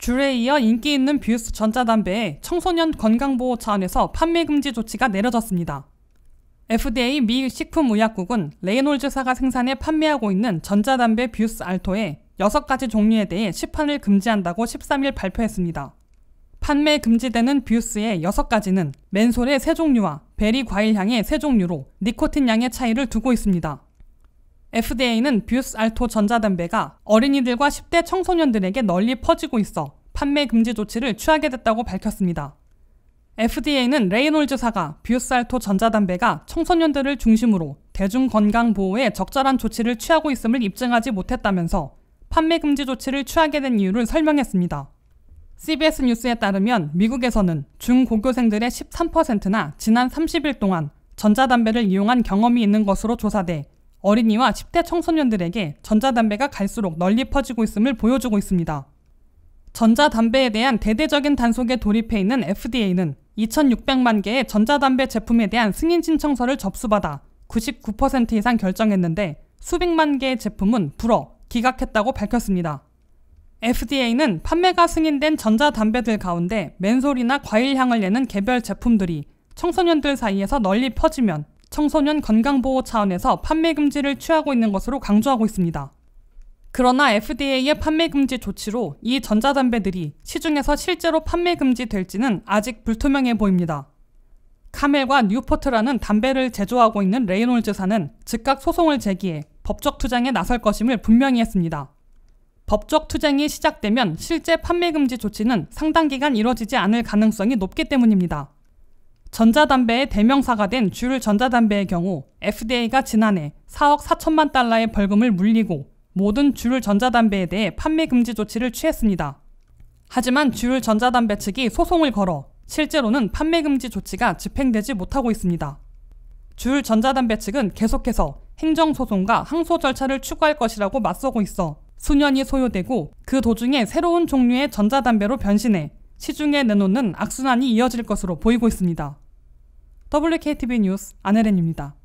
줄에 이어 인기 있는 뷰스 전자담배에 청소년 건강보호 차원에서 판매 금지 조치가 내려졌습니다. FDA 미 식품의약국은 레이놀즈사가 생산해 판매하고 있는 전자담배 뷰스 알토의 6가지 종류에 대해 시판을 금지한다고 13일 발표했습니다. 판매 금지되는 뷰스의 6가지는 맨솔의 3종류와 베리 과일향의 3종류로 니코틴 양의 차이를 두고 있습니다. FDA는 뷰스 알토 전자담배가 어린이들과 10대 청소년들에게 널리 퍼지고 있어 판매 금지 조치를 취하게 됐다고 밝혔습니다. FDA는 레이놀즈사가 뷰스 알토 전자담배가 청소년들을 중심으로 대중건강보호에 적절한 조치를 취하고 있음을 입증하지 못했다면서 판매 금지 조치를 취하게 된 이유를 설명했습니다. CBS 뉴스에 따르면 미국에서는 중고교생들의 13%나 지난 30일 동안 전자담배를 이용한 경험이 있는 것으로 조사돼 어린이와 10대 청소년들에게 전자담배가 갈수록 널리 퍼지고 있음을 보여주고 있습니다. 전자담배에 대한 대대적인 단속에 돌입해 있는 FDA는 2,600만 개의 전자담배 제품에 대한 승인 신청서를 접수받아 99% 이상 결정했는데 수백만 개의 제품은 불어 기각했다고 밝혔습니다. FDA는 판매가 승인된 전자담배들 가운데 맨솔이나 과일향을 내는 개별 제품들이 청소년들 사이에서 널리 퍼지면 청소년 건강보호 차원에서 판매 금지를 취하고 있는 것으로 강조하고 있습니다. 그러나 FDA의 판매 금지 조치로 이 전자담배들이 시중에서 실제로 판매 금지될지는 아직 불투명해 보입니다. 카멜과 뉴포트라는 담배를 제조하고 있는 레이놀즈사는 즉각 소송을 제기해 법적 투쟁에 나설 것임을 분명히 했습니다. 법적 투쟁이 시작되면 실제 판매 금지 조치는 상당 기간 이뤄지지 않을 가능성이 높기 때문입니다. 전자담배의 대명사가 된 줄 전자담배의 경우 FDA가 지난해 4억 4천만 달러의 벌금을 물리고 모든 줄 전자담배에 대해 판매 금지 조치를 취했습니다. 하지만 줄 전자담배 측이 소송을 걸어 실제로는 판매 금지 조치가 집행되지 못하고 있습니다. 줄 전자담배 측은 계속해서 행정소송과 항소 절차를 추구할 것이라고 맞서고 있어 수년이 소요되고 그 도중에 새로운 종류의 전자담배로 변신해 시중에 내놓는 악순환이 이어질 것으로 보이고 있습니다. WKTV 뉴스 안혜린입니다.